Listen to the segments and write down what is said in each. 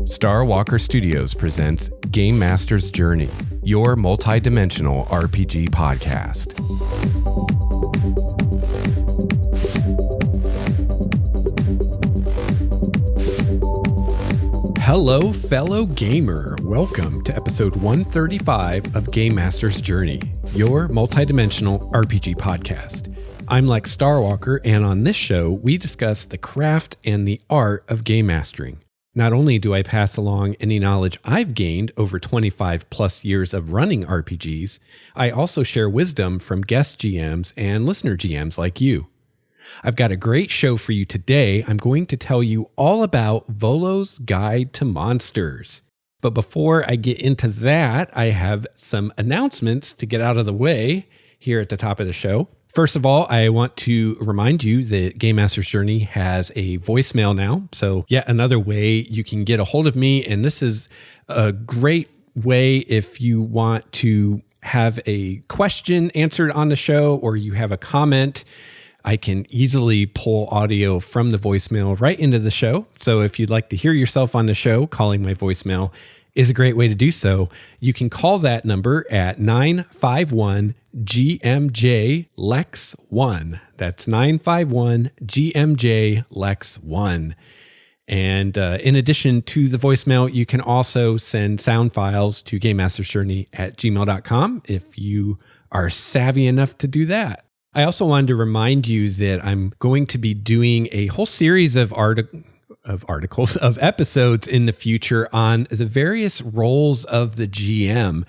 Star Walker Studios presents Game Master's Journey, your multi-dimensional RPG podcast. Hello, fellow gamer. Welcome to episode 135 of Game Master's Journey, your multi-dimensional RPG podcast. I'm Lex Starwalker, and on this show, we discuss the craft and the art of game mastering. Not only do I pass along any knowledge I've gained over 25 plus years of running RPGs, I also share wisdom from guest GMs and listener GMs like you. I've got a great show for you today. I'm going to tell you all about Volo's Guide to Monsters. But before I get into that, I have some announcements to get out of the way here at the top of the show. First of all, I want to remind you that Game Master's Journey has a voicemail now. So yet another way you can get a hold of me. And this is a great way if you want to have a question answered on the show or you have a comment. I can easily pull audio from the voicemail right into the show. So if you'd like to hear yourself on the show, calling my voicemail is a great way to do so. You can call that number at 951-GMJ-LEX-1. That's 951-GMJ-LEX-1. And in addition to the voicemail, you can also send sound files to GameMastersJourney@gmail.com if you are savvy enough to do that. I also wanted to remind you that I'm going to be doing a whole series of episodes in the future on the various roles of the GM.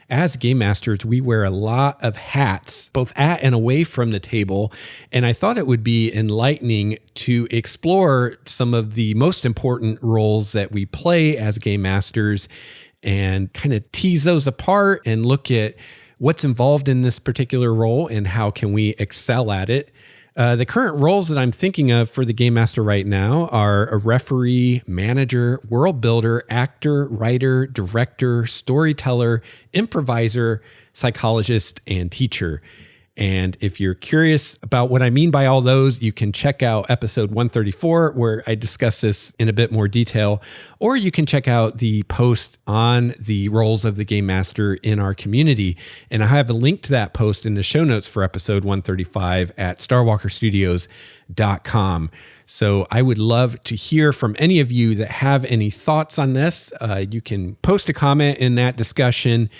As game masters, we wear a lot of hats, both at and away from the table. And I thought it would be enlightening to explore some of the most important roles that we play as game masters and kind of tease those apart and look at what's involved in this particular role and how can we excel at it. The current roles that I'm thinking of for the Game Master right now are a referee, manager, world builder, actor, writer, director, storyteller, improviser, psychologist, and teacher. And if you're curious about what I mean by all those, you can check out episode 134, where I discuss this in a bit more detail, or you can check out the post on the roles of the Game Master in our community. And I have a link to that post in the show notes for episode 135 at starwalkerstudios.com. So I would love to hear from any of you that have any thoughts on this. You can post a comment in that discussion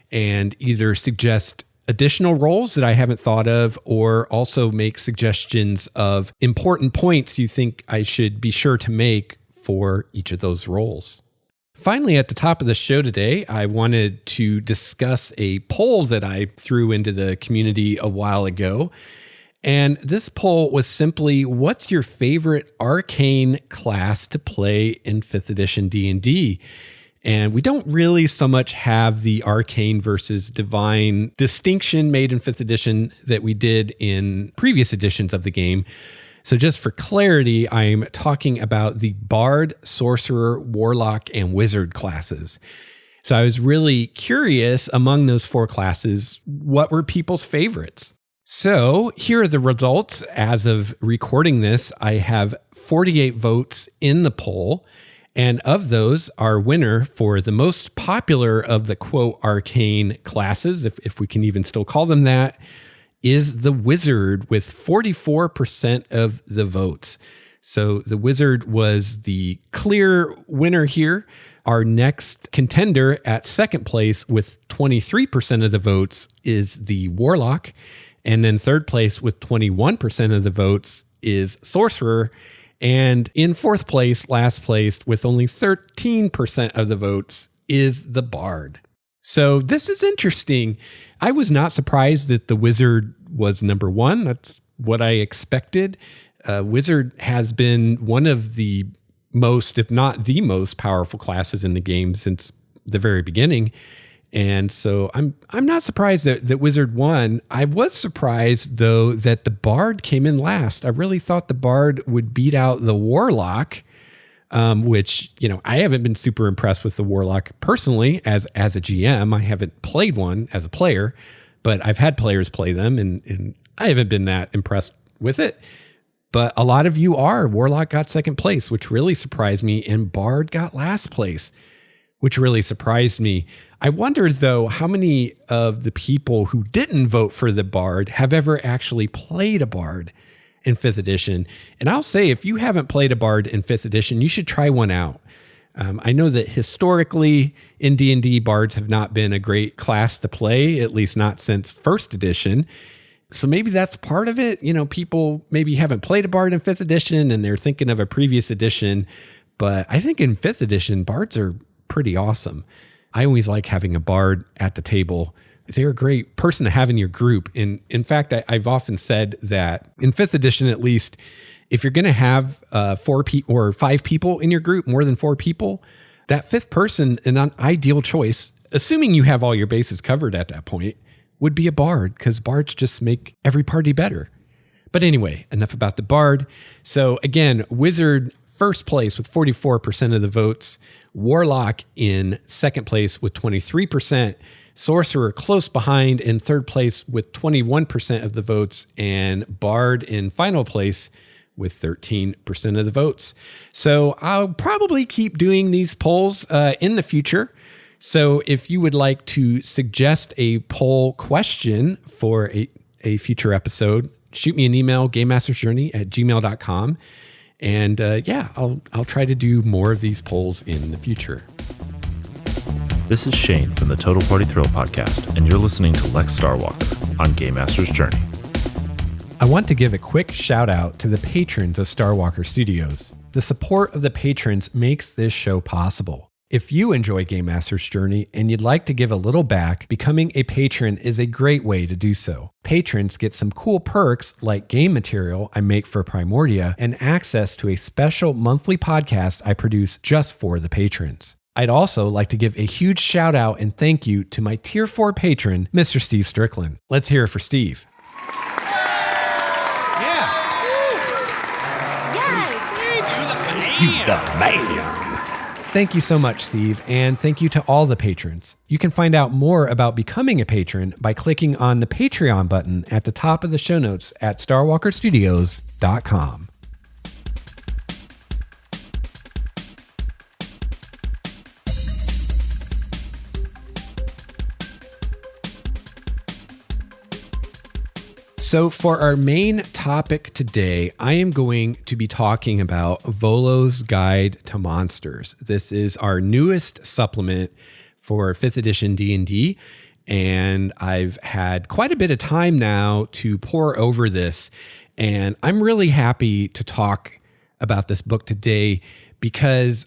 and either suggest additional roles that I haven't thought of, or also make suggestions of important points you think I should be sure to make for each of those roles. Finally, at the top of the show today, I wanted to discuss a poll that I threw into the community a while ago. And this poll was simply, what's your favorite arcane class to play in 5th edition D&D? And we don't really so much have the arcane versus divine distinction made in 5th edition that we did in previous editions of the game. So just for clarity, I'm talking about the bard, sorcerer, warlock, and wizard classes. So I was really curious among those 4 classes, what were people's favorites? So here are the results. As of recording this, I have 48 votes in the poll. And of those, our winner for the most popular of the quote arcane classes, if we can even still call them that, is the wizard with 44% of the votes. So the wizard was the clear winner here. Our next contender at second place with 23% of the votes is the warlock. And then third place with 21% of the votes is sorcerer. And in fourth place, last place, with only 13% of the votes, is the bard. So this is interesting. I was not surprised that the wizard was number 1. That's what I expected. Wizard has been one of the most, if not the most powerful classes in the game since the very beginning. And so I'm not surprised that Wizard won. I was surprised, though, that the Bard came in last. I really thought the Bard would beat out the Warlock, which, I haven't been super impressed with the Warlock personally as a GM. I haven't played one as a player, but I've had players play them, and I haven't been that impressed with it. But a lot of you are. Warlock got second place, which really surprised me, and Bard got last place, which really surprised me. I wonder, though, how many of the people who didn't vote for the Bard have ever actually played a Bard in 5th edition. And I'll say, if you haven't played a Bard in 5th edition, you should try one out. I know that historically in D&D, Bards have not been a great class to play, at least not since 1st edition. So maybe that's part of it. You know, people maybe haven't played a Bard in 5th edition and they're thinking of a previous edition. But I think in 5th edition, Bards are pretty awesome. I always like having a Bard at the table. They're a great person to have in your group. And in fact, I've often said that in 5th edition, at least, if you're going to have 4 or 5 people in your group, more than 4 people, that 5th person, an ideal choice, assuming you have all your bases covered at that point, would be a Bard, because Bards just make every party better. But anyway, enough about the Bard. So again, Wizard first place with 44% of the votes, Warlock in second place with 23%, Sorcerer close behind in third place with 21% of the votes, and Bard in final place with 13% of the votes. So I'll probably keep doing these polls in the future. So if you would like to suggest a poll question for a future episode, shoot me an email, gamemastersjourney@gmail.com. And I'll try to do more of these polls in the future. This is Shane from the Total Party Thrill podcast, and you're listening to Lex Starwalker on Game Master's Journey. I want to give a quick shout out to the patrons of Starwalker Studios. The support of the patrons makes this show possible. If you enjoy Game Master's Journey and you'd like to give a little back, becoming a patron is a great way to do so. Patrons get some cool perks like game material I make for Primordia and access to a special monthly podcast I produce just for the patrons. I'd also like to give a huge shout out and thank you to my Tier 4 patron, Mr. Steve Strickland. Let's hear it for Steve. You the man. Thank you so much, Steve, and thank you to all the patrons. You can find out more about becoming a patron by clicking on the Patreon button at the top of the show notes at starwalkerstudios.com. So for our main topic today, I am going to be talking about Volo's Guide to Monsters. This is our newest supplement for 5th edition D&D, and I've had quite a bit of time now to pore over this, and I'm really happy to talk about this book today because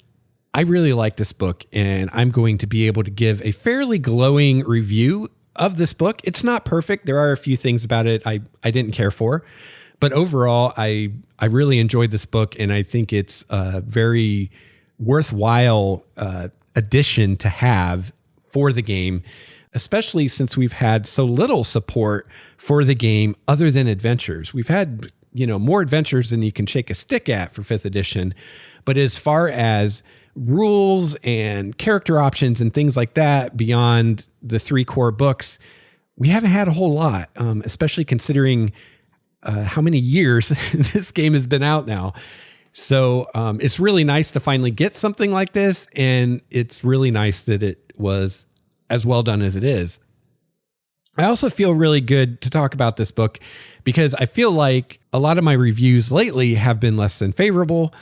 I really like this book, and I'm going to be able to give a fairly glowing review of this book. It's not perfect. There are a few things about it I didn't care for, but overall, I really enjoyed this book, and I think it's a very worthwhile addition to have for the game, especially since we've had so little support for the game other than adventures. We've had, more adventures than you can shake a stick at for 5th edition, but as far as rules and character options and things like that beyond the 3 core books, we haven't had a whole lot, especially considering how many years this game has been out now. So it's really nice to finally get something like this, and it's really nice that it was as well done as it is. I also feel really good to talk about this book because I feel like a lot of my reviews lately have been less than favorable,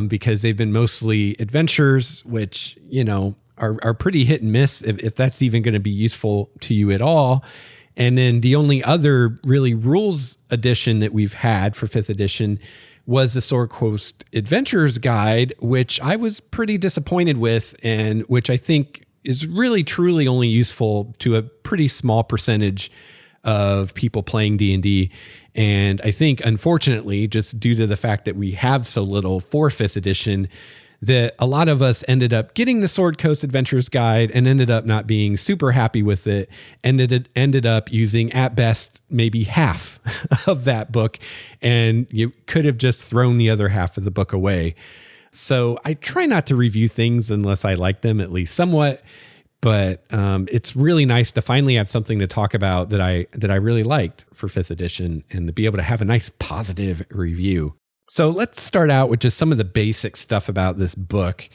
because they've been mostly adventures, which, are pretty hit and miss if that's even going to be useful to you at all. And then the only other really rules edition that we've had for 5th edition was the Sword Coast Adventures Guide, which I was pretty disappointed with, and which I think is really truly only useful to a pretty small percentage of people playing D&D. And I think, unfortunately, just due to the fact that we have so little for 5th edition, that a lot of us ended up getting the Sword Coast Adventures Guide and ended up not being super happy with it, and it ended up using, at best, maybe half of that book, and you could have just thrown the other half of the book away. So I try not to review things unless I like them, at least somewhat. But it's really nice to finally have something to talk about that I really liked for 5th edition and to be able to have a nice positive review. So let's start out with just some of the basic stuff about this book.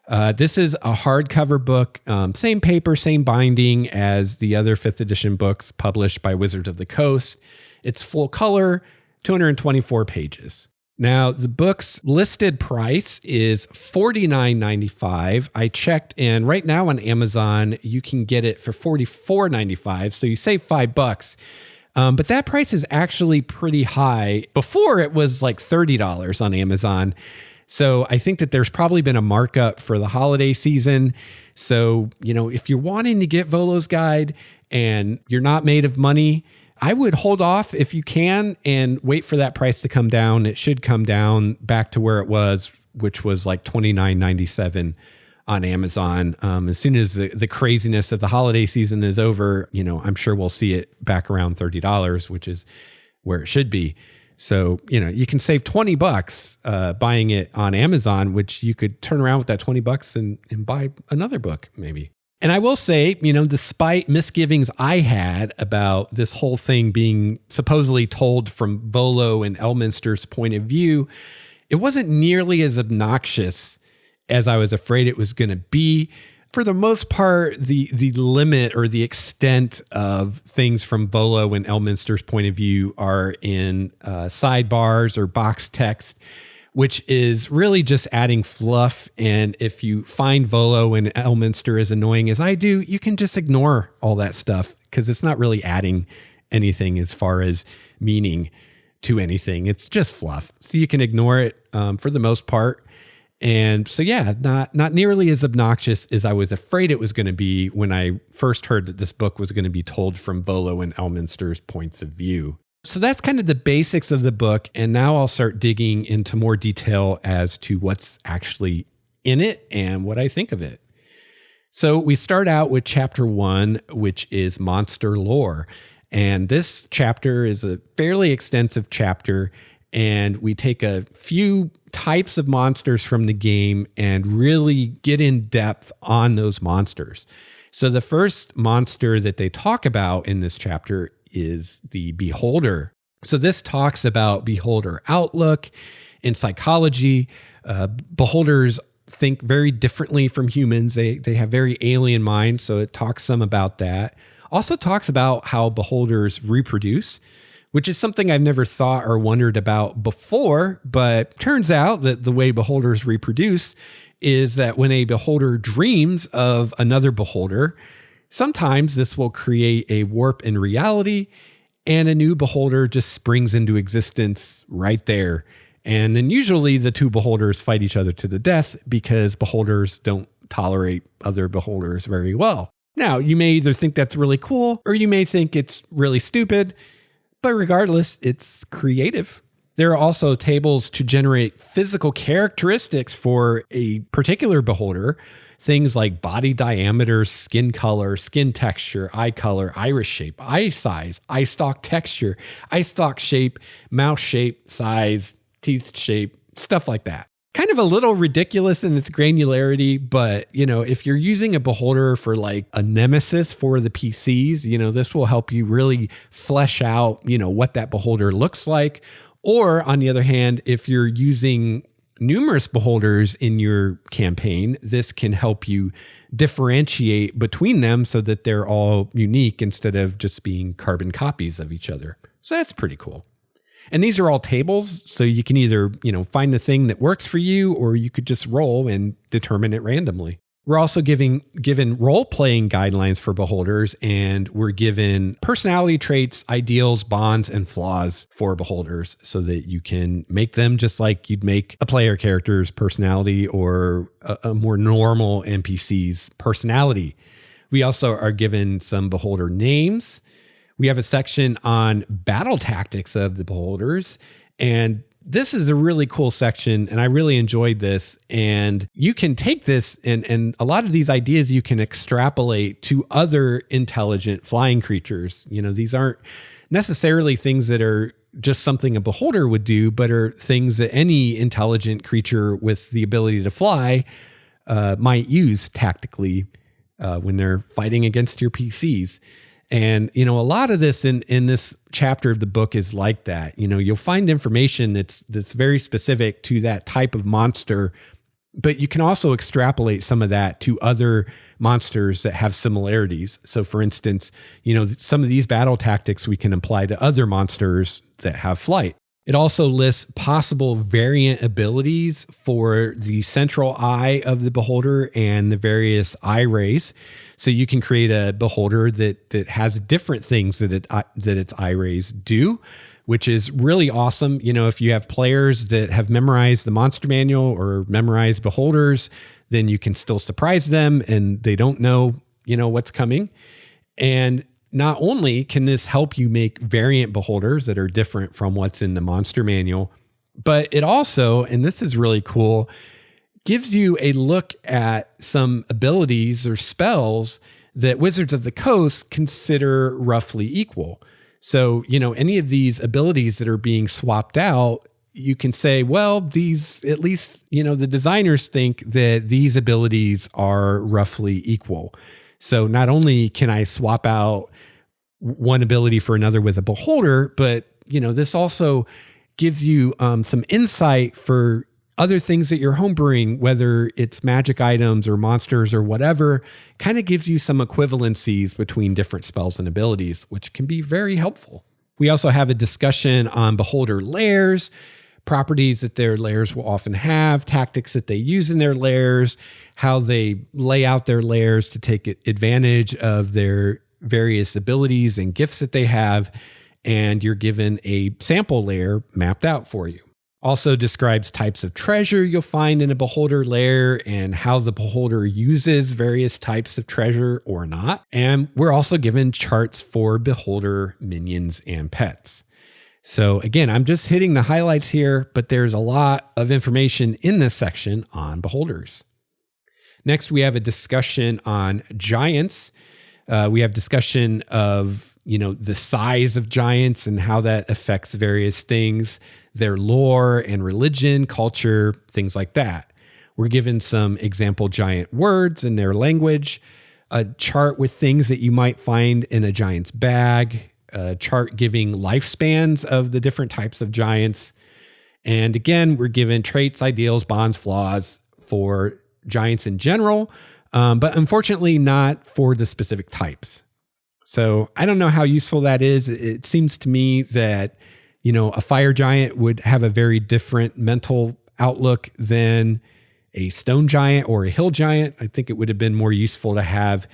This is a hardcover book, same paper, same binding as the other 5th edition books published by Wizards of the Coast. It's full color, 224 pages. Now, the book's listed price is $49.95. I checked, and right now on Amazon, you can get it for $44.95, so you save $5. But that price is actually pretty high. Before, it was like $30 on Amazon. So I think that there's probably been a markup for the holiday season. So, if you're wanting to get Volo's Guide and you're not made of money, I would hold off if you can and wait for that price to come down. It should come down back to where it was, which was like $29.97 on Amazon. As soon as the craziness of the holiday season is over, I'm sure we'll see it back around $30, which is where it should be. So, you can save $20 buying it on Amazon, which you could turn around with that $20 and buy another book maybe. And I will say, despite misgivings I had about this whole thing being supposedly told from Volo and Elminster's point of view, it wasn't nearly as obnoxious as I was afraid it was going to be. For the most part, the limit or the extent of things from Volo and Elminster's point of view are in sidebars or box text, which is really just adding fluff. And if you find Volo and Elminster as annoying as I do, you can just ignore all that stuff because it's not really adding anything as far as meaning to anything. It's just fluff. So you can ignore it for the most part. And so, yeah, not nearly as obnoxious as I was afraid it was going to be when I first heard that this book was going to be told from Volo and Elminster's points of view. So that's kind of the basics of the book. And now I'll start digging into more detail as to what's actually in it and what I think of it. So we start out with chapter 1, which is monster lore. And this chapter is a fairly extensive chapter. And we take a few types of monsters from the game and really get in depth on those monsters. So the first monster that they talk about in this chapter is the Beholder. So this talks about Beholder outlook and psychology. Beholders think very differently from humans. They have very alien minds, so it talks some about that. Also talks about how Beholders reproduce, which is something I've never thought or wondered about before, but turns out that the way Beholders reproduce is that when a Beholder dreams of another Beholder, sometimes this will create a warp in reality and a new Beholder just springs into existence right there. And then usually the two Beholders fight each other to the death because Beholders don't tolerate other Beholders very well. Now, you may either think that's really cool or you may think it's really stupid, but regardless, it's creative. There are also tables to generate physical characteristics for a particular Beholder. Things like body diameter, skin color, skin texture, eye color, iris shape, eye size, eye stalk texture, eye stalk shape, mouth shape, size, teeth shape, stuff like that. Kind of a little ridiculous in its granularity, but if you're using a Beholder for like a nemesis for the PCs, this will help you really flesh out, what that Beholder looks like. Or on the other hand, if you're using numerous Beholders in your campaign, this can help you differentiate between them so that they're all unique instead of just being carbon copies of each other. So that's pretty cool. And these are all tables, so you can either, find the thing that works for you, or you could just roll and determine it randomly. We're also given role-playing guidelines for Beholders, and we're given personality traits, ideals, bonds, and flaws for Beholders so that you can make them just like you'd make a player character's personality or a more normal NPC's personality. We also are given some Beholder names. We have a section on battle tactics of the Beholders, and this is a really cool section, and I really enjoyed this. And you can take this and a lot of these ideas you can extrapolate to other intelligent flying creatures. These aren't necessarily things that are just something a Beholder would do, but are things that any intelligent creature with the ability to fly might use tactically when they're fighting against your PCs. And, a lot of this in this chapter of the book is like that. You'll find information that's very specific to that type of monster, but you can also extrapolate some of that to other monsters that have similarities. So for instance, some of these battle tactics we can apply to other monsters that have flight. It also lists possible variant abilities for the central eye of the beholder and the various eye rays. So you can create a beholder that has different things that its eye rays do, which is really awesome. If you have players that have memorized the monster manual or memorized beholders, then you can still surprise them and they don't know, what's coming. And not only can this help you make variant beholders that are different from what's in the monster manual, but it also, and this is really cool, gives you a look at some abilities or spells that Wizards of the Coast consider roughly equal. So, any of these abilities that are being swapped out, you can say, well, these, at least, the designers think that these abilities are roughly equal. So not only can I swap out one ability for another with a beholder, but, this also gives you some insight for other things that you're homebrewing, whether it's magic items or monsters or whatever, kind of gives you some equivalencies between different spells and abilities, which can be very helpful. We also have a discussion on beholder layers, properties that their layers will often have, tactics that they use in their layers, how they lay out their layers to take advantage of their various abilities and gifts that they have, and you're given a sample layer mapped out for you. Also describes types of treasure you'll find in a beholder layer and how the beholder uses various types of treasure or not. And we're also given charts for beholder minions and pets. So again, I'm just hitting the highlights here, but there's a lot of information in this section on beholders. Next, we have a discussion on giants. We have discussion of, the size of giants and how that affects various things, their lore and religion, culture, things like that. We're given some example giant words in their language, a chart with things that you might find in a giant's bag, a chart giving lifespans of the different types of giants. And again, we're given traits, ideals, bonds, flaws for giants in general, but unfortunately not for the specific types. So I don't know how useful that is. It seems to me that, a fire giant would have a very different mental outlook than a stone giant or a hill giant. I think it would have been more useful to have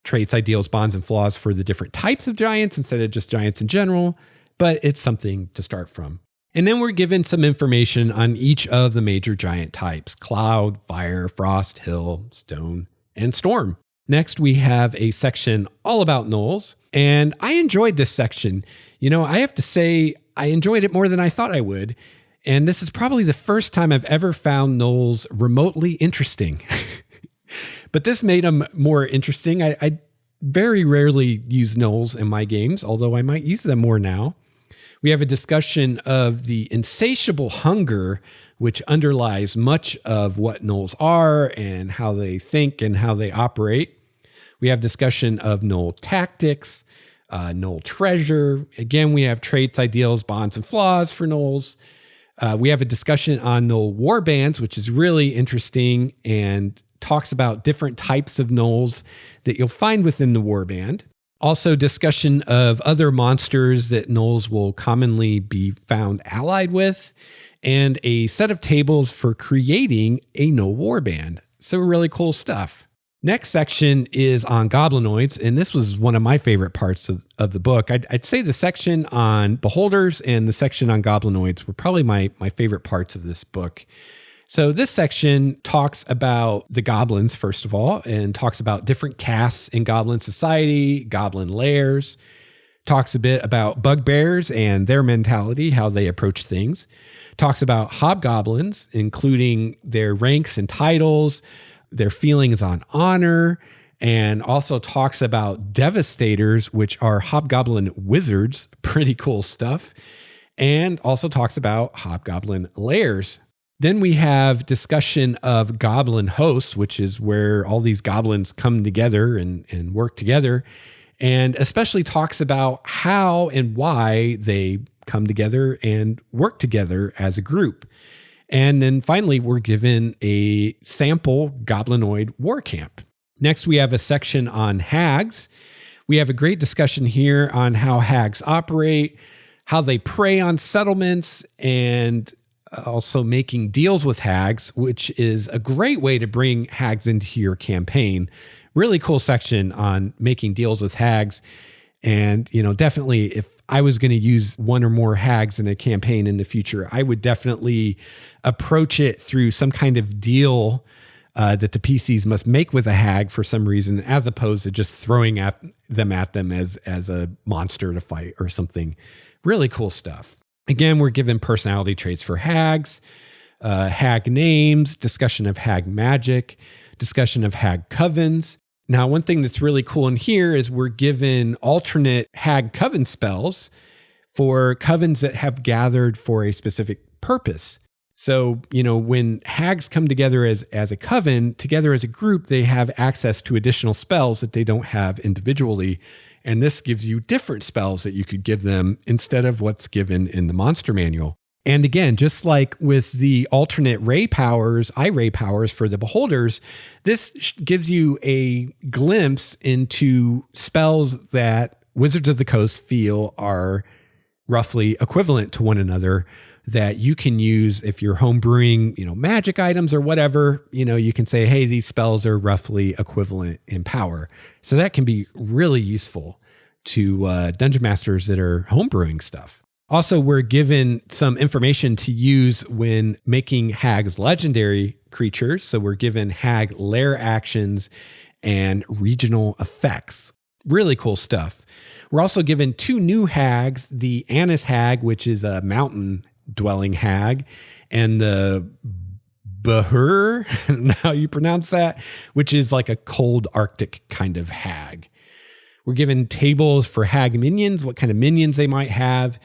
traits, ideals, bonds, and flaws for the different types of giants instead of just giants in general, but it's something to start from. And then we're given some information on each of the major giant types: cloud, fire, frost, hill, stone, and storm. Next, we have a section all about gnolls, and I enjoyed this section. I have to say, I enjoyed it more than I thought I would, and this is probably the first time I've ever found gnolls remotely interesting. But this made them more interesting. I very rarely use gnolls in my games, although I might use them more now. We have a discussion of the insatiable hunger, which underlies much of what gnolls are and how they think and how they operate. We have discussion of gnoll tactics, gnoll treasure. Again, we have traits, ideals, bonds, and flaws for gnolls. We have a discussion on gnoll warbands, which is really interesting and talks about different types of gnolls that you'll find within the warband. Also, discussion of other monsters that gnolls will commonly be found allied with, and a set of tables for creating a gnoll warband. So really cool stuff. Next section is on Goblinoids, and this was one of my favorite parts of the book. I'd say the section on beholders and the section on Goblinoids were probably my favorite parts of this book. So this section talks about the goblins, first of all, and talks about different castes in goblin society, goblin lairs, talks a bit about bugbears and their mentality, how they approach things, talks about hobgoblins, including their ranks and titles, their feelings on honor, and also talks about devastators, which are hobgoblin wizards, pretty cool stuff, and also talks about hobgoblin lairs. Then we have discussion of goblin hosts, which is where all these goblins come together and work together, and especially talks about how and why they come together and work together as a group. And then finally, we're given a sample Goblinoid war camp. Next, we have a section on hags. We have a great discussion here on how hags operate, how they prey on settlements, and also making deals with hags, which is a great way to bring hags into your campaign. Really cool section on making deals with hags. And, definitely if I was going to use one or more hags in a campaign in the future, I would definitely approach it through some kind of deal that the PCs must make with a hag for some reason, as opposed to just throwing them as a monster to fight or something. Really cool stuff. Again, we're given personality traits for hags, hag names, discussion of hag magic, discussion of hag covens. Now, one thing that's really cool in here is we're given alternate hag coven spells for covens that have gathered for a specific purpose. So, when hags come together as a coven, together as a group, they have access to additional spells that they don't have individually. And this gives you different spells that you could give them instead of what's given in the monster manual. And again, just like with the alternate ray powers, ray powers for the beholders, this gives you a glimpse into spells that Wizards of the Coast feel are roughly equivalent to one another that you can use if you're homebrewing, magic items or whatever. You can say, hey, these spells are roughly equivalent in power. So that can be really useful to dungeon masters that are homebrewing stuff. Also, we're given some information to use when making hags legendary creatures. So we're given hag lair actions and regional effects. Really cool stuff. We're also given 2 new hags, the Annis hag, which is a mountain dwelling hag, and the Bahur, how you pronounce that, which is like a cold Arctic kind of hag. We're given tables for hag minions, what kind of minions they might have,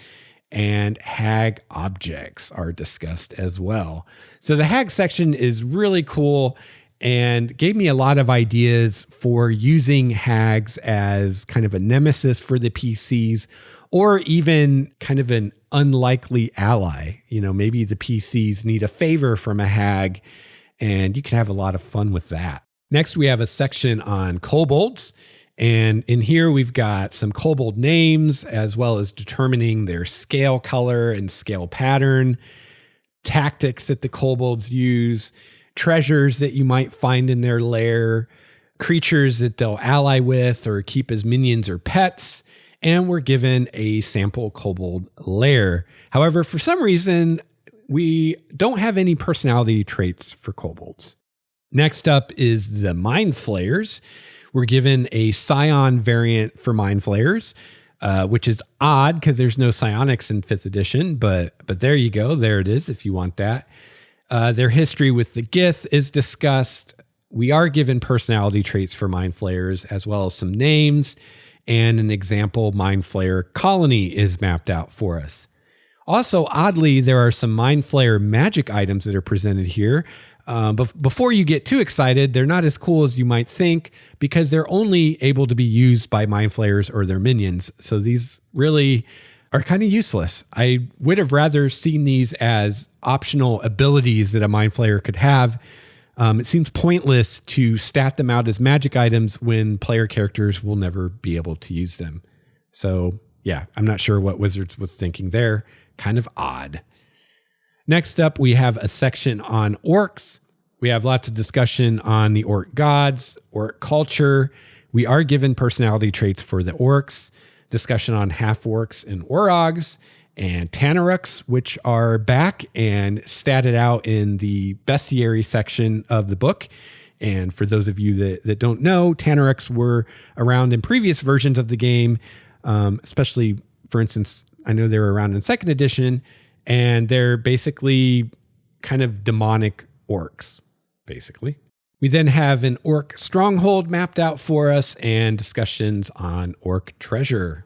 and hag objects are discussed as well. So the hag section is really cool and gave me a lot of ideas for using hags as kind of a nemesis for the PCs, or even kind of an unlikely ally. Maybe the PCs need a favor from a hag, and you can have a lot of fun with that. Next, we have a section on kobolds. And in here, we've got some kobold names, as well as determining their scale color and scale pattern, tactics that the kobolds use, treasures that you might find in their lair, creatures that they'll ally with or keep as minions or pets. And we're given a sample kobold lair. However, for some reason, we don't have any personality traits for kobolds. Next up is the mind flayers. We're given a Scion variant for Mind Flayers, which is odd because there's no psionics in 5th edition, but there you go. There it is if you want that. Their history with the Gith is discussed. We are given personality traits for Mind Flayers, as well as some names, and an example Mind Flayer colony is mapped out for us. Also, oddly, there are some Mind Flayer magic items that are presented here. But before you get too excited, they're not as cool as you might think because they're only able to be used by Mind Flayers or their minions. So these really are kind of useless. I would have rather seen these as optional abilities that a Mind Flayer could have. It seems pointless to stat them out as magic items when player characters will never be able to use them. So yeah, I'm not sure what Wizards was thinking there. Kind of odd. Next up, we have a section on orcs. We have lots of discussion on the orc gods, orc culture. We are given personality traits for the orcs, discussion on half-orcs and orogs, and tanaruks, which are back and statted out in the bestiary section of the book. And for those of you that don't know, tanaruks were around in previous versions of the game, especially, for instance, I know they were around in 2nd edition, and they're basically kind of demonic orcs, basically. We then have an orc stronghold mapped out for us and discussions on orc treasure.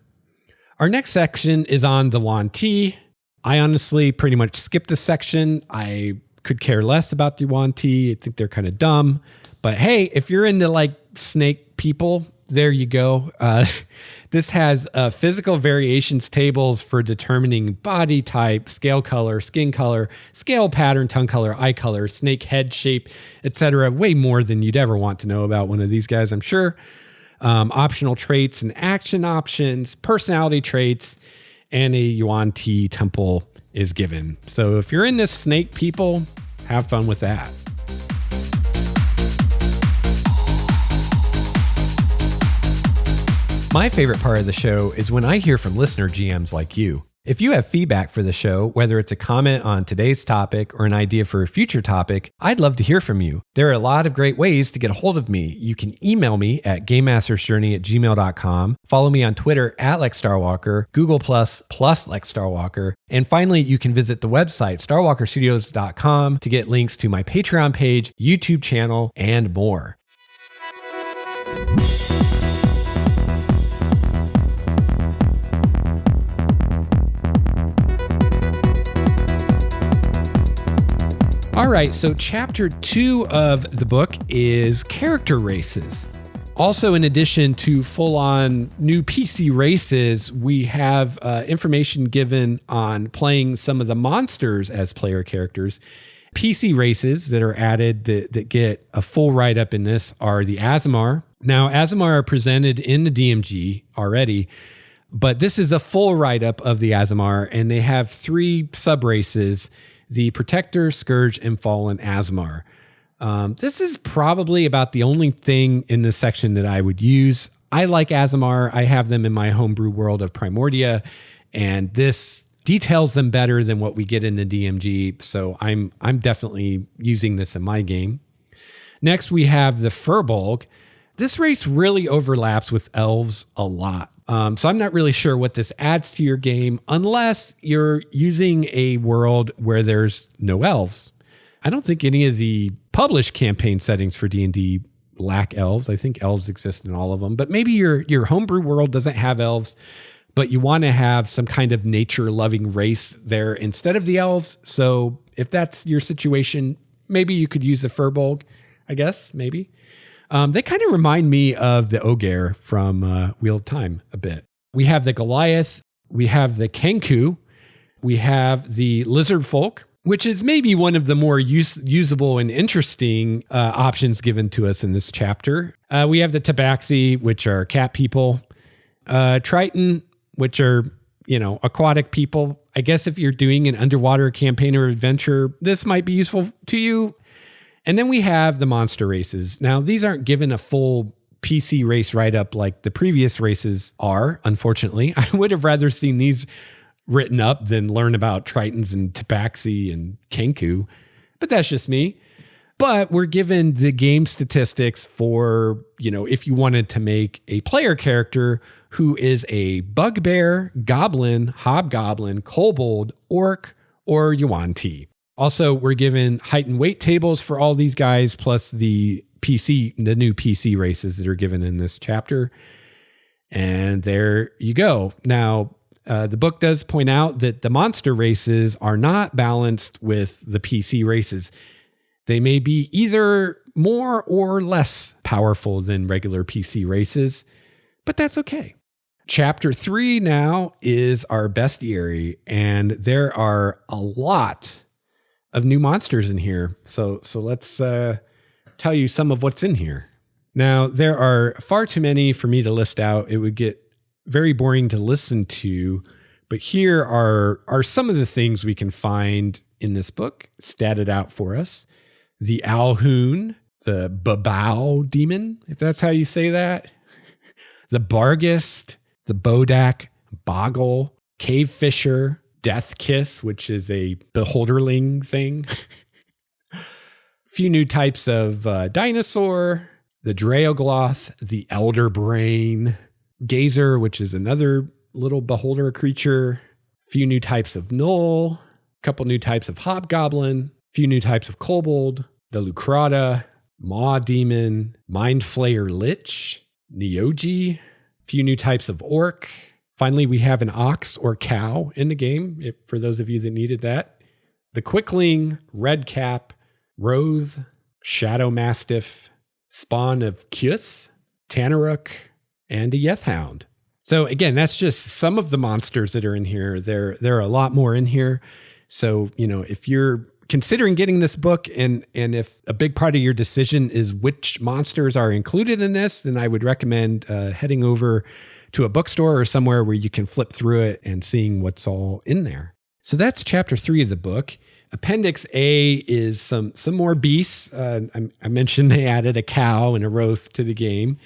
Our next section is on the Yuan-ti. I honestly pretty much skipped this section. I could care less about the Yuan-Ti. I think they're kind of dumb. But hey, if you're into like snake people, there you go. This has physical variations tables for determining body type, scale color, skin color, scale pattern, tongue color, eye color, snake head shape, etc. Way more than you'd ever want to know about one of these guys, I'm sure. Optional traits and action options, personality traits, and a Yuan-Ti temple is given. So if you're in this snake people, have fun with that. My favorite part of the show is when I hear from listener GMs like you. If you have feedback for the show, whether it's a comment on today's topic or an idea for a future topic, I'd love to hear from you. There are a lot of great ways to get a hold of me. You can email me at gamemastersjourney@gmail.com, follow me on Twitter @LexStarWalker, Google plus LexStarWalker, and finally, you can visit the website starwalkerstudios.com to get links to my Patreon page, YouTube channel, and more. All right, so chapter 2 of the book is character races. Also, in addition to full-on new PC races, we have information given on playing some of the monsters as player characters. PC races that are added that get a full write-up in this are the Aasimar. Now, Aasimar are presented in the DMG already, but this is a full write-up of the Aasimar, and they have 3 sub-races: the Protector, Scourge, and Fallen Aasimar. This is probably about the only thing in this section that I would use. I like Aasimar. I have them in my homebrew world of Primordia, and this details them better than what we get in the DMG. So I'm definitely using this in my game. Next, we have the Furbolg. This race really overlaps with elves a lot. So I'm not really sure what this adds to your game unless you're using a world where there's no elves. I don't think any of the published campaign settings for D&D lack elves. I think elves exist in all of them, but maybe your homebrew world doesn't have elves, but you want to have some kind of nature-loving race there instead of the elves. So if that's your situation, maybe you could use the Furbolg, I guess, maybe. They kind of remind me of the Ogair from Wheel of Time a bit. We have the Goliath, we have the Kenku, we have the Lizard Folk, which is maybe one of the more usable and interesting options given to us in this chapter. We have the Tabaxi, which are cat people, Triton, which are, aquatic people. I guess if you're doing an underwater campaign or adventure, this might be useful to you. And then we have the monster races. Now, these aren't given a full PC race write-up like the previous races are, unfortunately. I would have rather seen these written up than learn about Tritons and Tabaxi and Kenku, but that's just me. But we're given the game statistics for, if you wanted to make a player character who is a bugbear, goblin, hobgoblin, kobold, orc, or Yuan-Ti. Also, we're given height and weight tables for all these guys, plus the new PC races that are given in this chapter. And there you go. Now, the book does point out that the monster races are not balanced with the PC races. They may be either more or less powerful than regular PC races, but that's okay. Chapter 3 now is our bestiary, and there are a lot of new monsters in here. So let's tell you some of what's in here. Now, there are far too many for me to list out. It would get very boring to listen to, but here are some of the things we can find in this book, statted out for us. The Alhoon, the Babao demon, if that's how you say that, the Bargist, the Bodak, Boggle, Cave Fisher, Death Kiss, which is a beholderling thing. Few new types of dinosaur, the Dreogloth, the Elder Brain, Gazer, which is another little beholder creature. Few new types of Gnoll, couple new types of Hobgoblin, few new types of Kobold, the Lucrata, Maw Demon, Mind Flayer Lich, Neogi, few new types of Orc. Finally, we have an ox or cow in the game, for those of you that needed that. the Quickling, Redcap, Roth, Shadow Mastiff, Spawn of Kyus, Tanaruk, and a Yethhound. So again, that's just some of the monsters that are in here. There are a lot more in here. So, if you're considering getting this book and if a big part of your decision is which monsters are included in this, then I would recommend heading over to a bookstore or somewhere where you can flip through it and seeing what's all in there. So that's chapter 3 of the book. Appendix A is some more beasts. I mentioned they added a cow and a Roth to the game.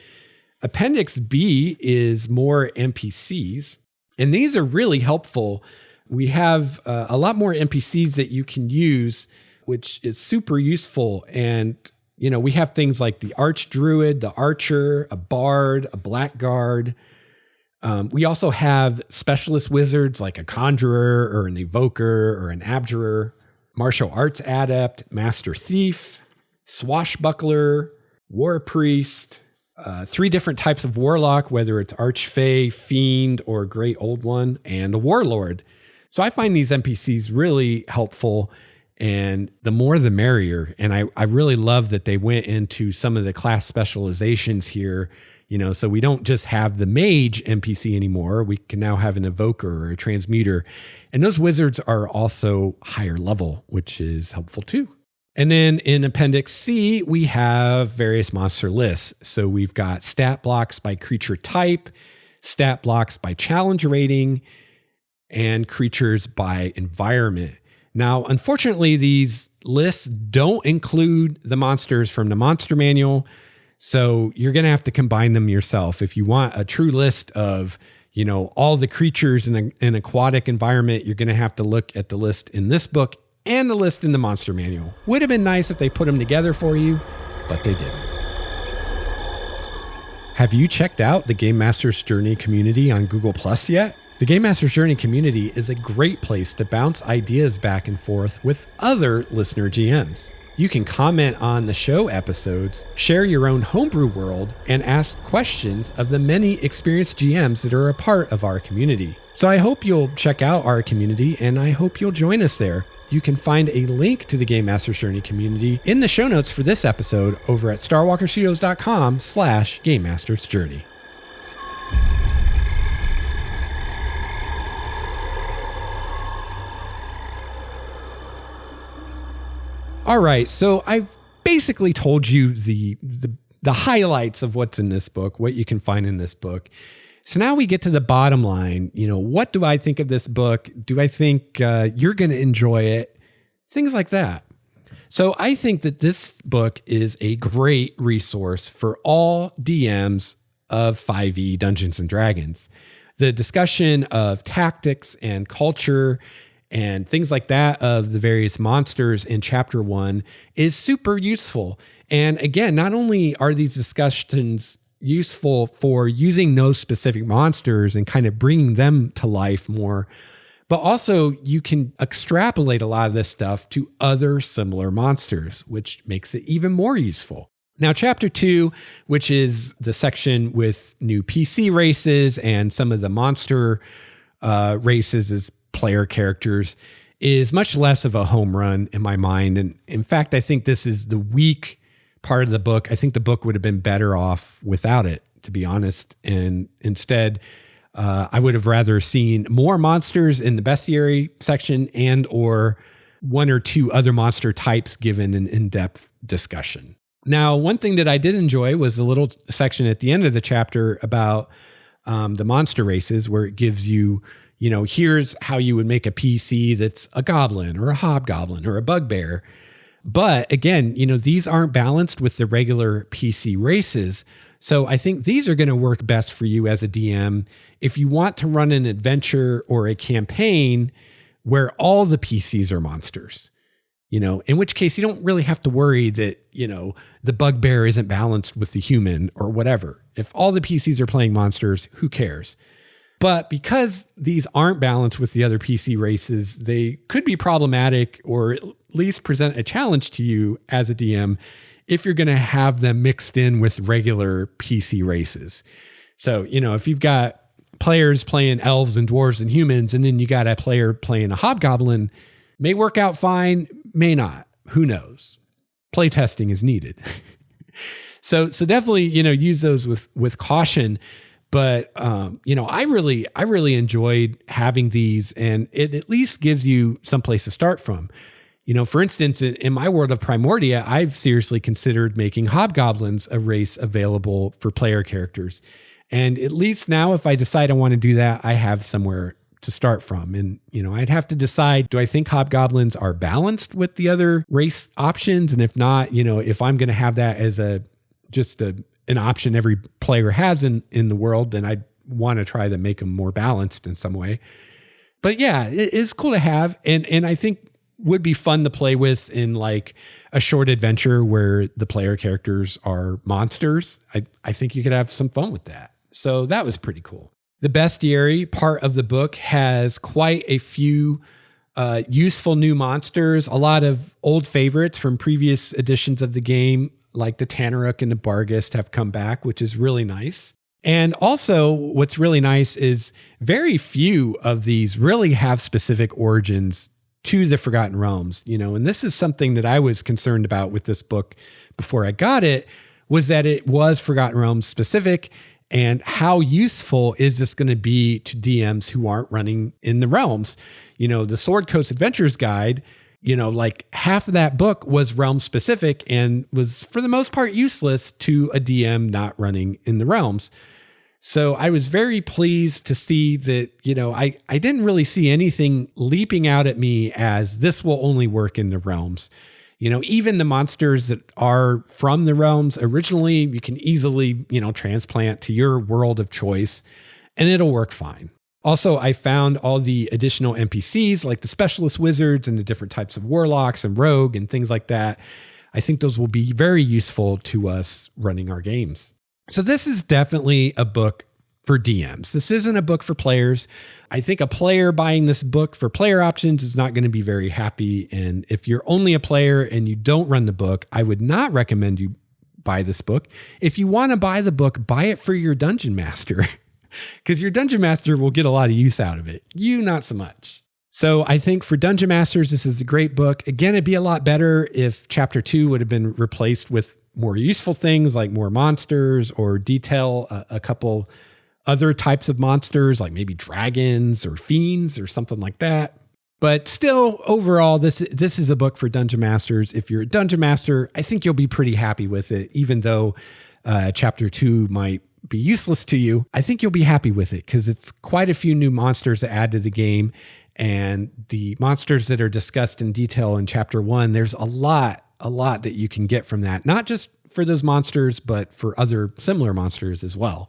Appendix B is more NPCs, and these are really helpful. We have a lot more NPCs that you can use, which is super useful. And, we have things like the Archdruid, the Archer, a Bard, a Blackguard. We also have specialist wizards like a Conjurer or an Evoker or an Abjurer, Martial Arts Adept, Master Thief, Swashbuckler, War Priest, 3 different types of Warlock, whether it's Archfey, Fiend, or Great Old One, and a Warlord. So I find these NPCs really helpful, and the more the merrier. And I really love that they went into some of the class specializations here, so we don't just have the mage NPC anymore. We can now have an evoker or a transmuter. And those wizards are also higher level, which is helpful too. And then in Appendix C, we have various monster lists. So we've got stat blocks by creature type, stat blocks by challenge rating, and creatures by environment. Now, unfortunately, these lists don't include the monsters from the monster manual. So you're going to have to combine them yourself. If you want a true list of, all the creatures in an aquatic environment, you're going to have to look at the list in this book and the list in the monster manual. Would have been nice if they put them together for you, but they didn't. Have you checked out the Game Master's Journey community on Google Plus yet? The Game Master's Journey community is a great place to bounce ideas back and forth with other listener GMs. You can comment on the show episodes, share your own homebrew world, and ask questions of the many experienced GMs that are a part of our community. So I hope you'll check out our community, and I hope you'll join us there. You can find a link to the Game Master's Journey community in the show notes for this episode over at starwalkerstudios.com/Game Master's Journey. All right, so I've basically told you the highlights of what's in this book, what you can find in this book. So now we get to the bottom line. What do I think of this book? Do I think you're going to enjoy it? Things like that. So I think that this book is a great resource for all DMs of 5e Dungeons and Dragons. The discussion of tactics and culture and things like that of the various monsters in chapter 1 is super useful. And again, not only are these discussions useful for using those specific monsters and kind of bringing them to life more, but also you can extrapolate a lot of this stuff to other similar monsters, which makes it even more useful. Now, chapter 2, which is the section with new PC races and some of the monster races as player characters, is much less of a home run in my mind. And in fact, I think this is the weak part of the book. I think the book would have been better off without it, to be honest. And instead, I would have rather seen more monsters in the bestiary section and or 1 or 2 other monster types given an in-depth discussion. Now, one thing that I did enjoy was the little section at the end of the chapter about the monster races, where it gives you, here's how you would make a PC that's a goblin or a hobgoblin or a bugbear. But again, these aren't balanced with the regular PC races. So I think these are going to work best for you as a DM if you want to run an adventure or a campaign where all the PCs are monsters. In which case you don't really have to worry that, the bugbear isn't balanced with the human or whatever. If all the PCs are playing monsters, who cares? But because these aren't balanced with the other PC races, they could be problematic or at least present a challenge to you as a DM if you're going to have them mixed in with regular PC races. So, if you've got players playing elves and dwarves and humans, and then you got a player playing a hobgoblin, May work out fine, may not. Who knows? Playtesting is needed. So definitely, use those with caution. But, I really enjoyed having these, and it at least gives you some place to start from. For instance, in my world of Primordia, I've seriously considered making hobgoblins a race available for player characters. And at least now, if I decide I want to do that, I have somewhere to start from. And, I'd have to decide, do I think hobgoblins are balanced with the other race options? And if not, if I'm going to have that as an option every player has in the world, then I'd want to try to make them more balanced in some way. But yeah, it is cool to have. And I think would be fun to play with in like a short adventure where the player characters are monsters. I think you could have some fun with that. So that was pretty cool. The bestiary part of the book has quite a few useful new monsters, a lot of old favorites from previous editions of the game, like the Tanaruk and the Barghest have come back, which is really nice. And also what's really nice is very few of these really have specific origins to the Forgotten Realms, and this is something that I was concerned about with this book before I got it, was that it was Forgotten Realms specific. And how useful is this going to be to DMs who aren't running in the realms? The Sword Coast Adventures Guide, like half of that book was realm specific and was for the most part useless to a DM not running in the realms. So I was very pleased to see that, I didn't really see anything leaping out at me as this will only work in the realms. Even the monsters that are from the realms originally, you can easily, transplant to your world of choice and it'll work fine. Also, I found all the additional NPCs like the specialist wizards and the different types of warlocks and rogue and things like that. I think those will be very useful to us running our games. So this is definitely a book for DMs. This isn't a book for players. I think a player buying this book for player options is not going to be very happy. And if you're only a player and you don't run the book, I would not recommend you buy this book. If you want to buy the book, buy it for your dungeon master because your dungeon master will get a lot of use out of it. You, not so much. So I think for dungeon masters, this is a great book. Again, it'd be a lot better if chapter 2 would have been replaced with more useful things like more monsters or detail a couple other types of monsters like maybe dragons or fiends or something like that. But still, overall, this is a book for dungeon masters. If you're a dungeon master, I think you'll be pretty happy with it, even though chapter 2 might be useless to you. I think you'll be happy with it because it's quite a few new monsters to add to the game. And the monsters that are discussed in detail in chapter 1, there's a lot that you can get from that, not just for those monsters, but for other similar monsters as well.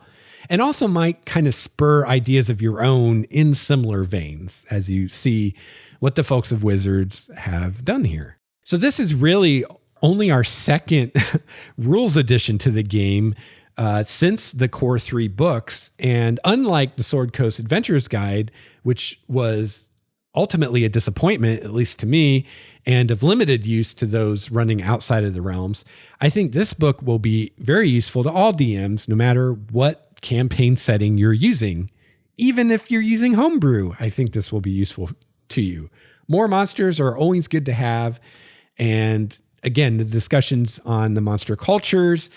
And also might kind of spur ideas of your own in similar veins as you see what the folks of Wizards have done here. So this is really only our second rules addition to the game since the core 3 books. And unlike the Sword Coast Adventures Guide, which was ultimately a disappointment, at least to me, and of limited use to those running outside of the realms, I think this book will be very useful to all DMs, no matter what campaign setting you're using. Even if you're using homebrew, I think this will be useful to you. More monsters are always good to have. And again, the discussions on the monster cultures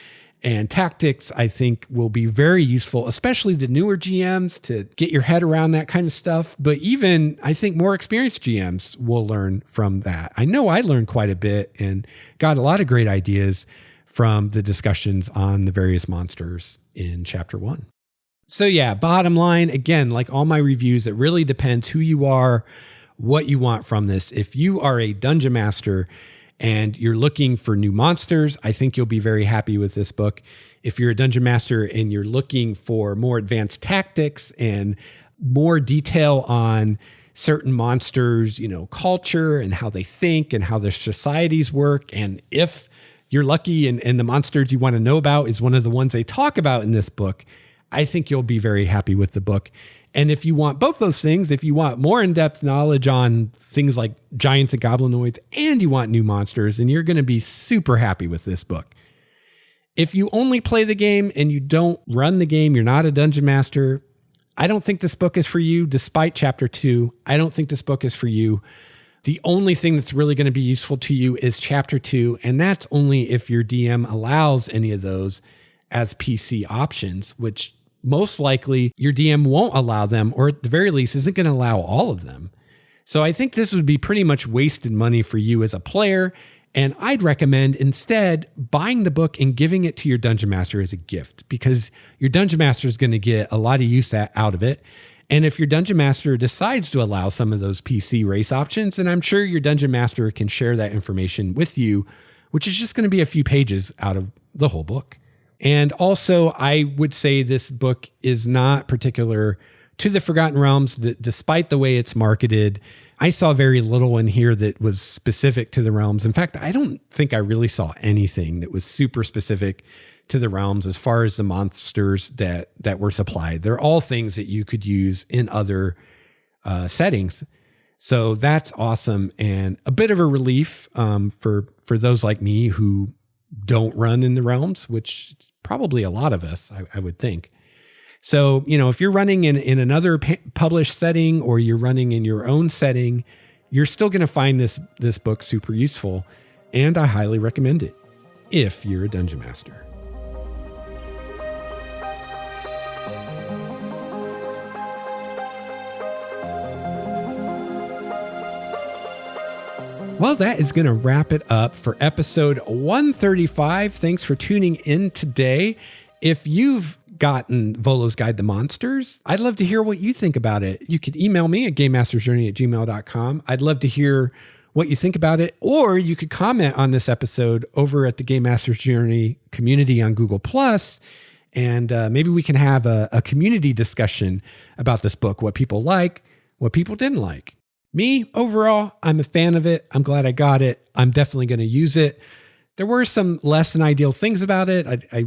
and tactics, I think, will be very useful, especially to newer GMs to get your head around that kind of stuff. But even, I think, more experienced GMs will learn from that. I know I learned quite a bit and got a lot of great ideas from the discussions on the various monsters in chapter 1. So yeah, bottom line, again, like all my reviews, it really depends who you are, what you want from this. If you are a dungeon master and you're looking for new monsters, I think you'll be very happy with this book. If you're a dungeon master and you're looking for more advanced tactics and more detail on certain monsters, culture and how they think and how their societies work, and if you're lucky and the monsters you want to know about is one of the ones they talk about in this book, I think you'll be very happy with the book. And if you want both those things, if you want more in-depth knowledge on things like giants and goblinoids, and you want new monsters, then you're going to be super happy with this book. If you only play the game and you don't run the game, you're not a dungeon master, I don't think this book is for you. Despite chapter 2, I don't think this book is for you. The only thing that's really going to be useful to you is Chapter 2, and that's only if your DM allows any of those as PC options, which most likely your DM won't allow them, or at the very least isn't going to allow all of them. So I think this would be pretty much wasted money for you as a player, and I'd recommend instead buying the book and giving it to your Dungeon Master as a gift, because your Dungeon Master is going to get a lot of use out of it. And if your Dungeon Master decides to allow some of those PC race options, then I'm sure your Dungeon Master can share that information with you, which is just going to be a few pages out of the whole book. And also, I would say this book is not particular to the Forgotten Realms, despite the way it's marketed. I saw very little in here that was specific to the realms. In fact, I don't think I really saw anything that was super specific to the realms as far as the monsters that were supplied. They're all things that you could use in other settings. So that's awesome, and a bit of a relief for those like me who don't run in the realms, which is probably a lot of us, I would think. So, if you're running in another published setting, or you're running in your own setting, you're still going to find this book super useful, and I highly recommend it if you're a Dungeon Master. Well, that is going to wrap it up for episode 135. Thanks for tuning in today. If you've gotten Volo's Guide to Monsters, I'd love to hear what you think about it. You could email me at gamemastersjourney@gmail.com. I'd love to hear what you think about it, or you could comment on this episode over at the Game Masters Journey community on Google+, and maybe we can have a community discussion about this book, what people like, what people didn't like. Me, overall, I'm a fan of it. I'm glad I got it. I'm definitely going to use it. There were some less than ideal things about it. I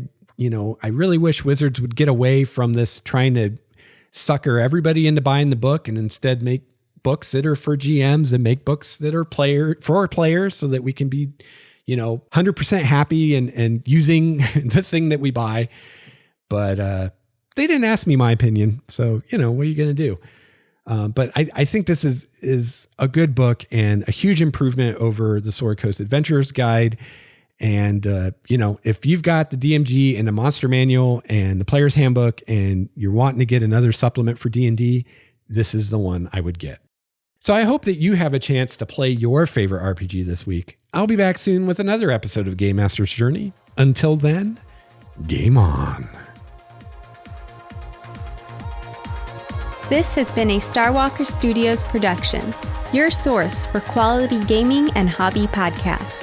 really wish Wizards would get away from this trying to sucker everybody into buying the book and instead make books that are for GMs and make books that are for players, so that we can be, 100% happy and using the thing that we buy. But they didn't ask me my opinion. So, what are you going to do? But I think this is a good book and a huge improvement over the Sword Coast Adventurer's Guide. And, if you've got the DMG and the Monster Manual and the Player's Handbook and you're wanting to get another supplement for D&D, this is the one I would get. So I hope that you have a chance to play your favorite RPG this week. I'll be back soon with another episode of Game Master's Journey. Until then, game on. This has been a Starwalker Studios production, your source for quality gaming and hobby podcasts.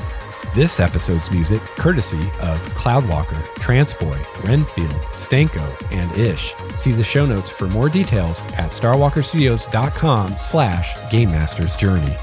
This episode's music courtesy of Cloudwalker, Transboy, Renfield, Stanko, and Ish. See the show notes for more details at starwalkerstudios.com/Game Master's Journey.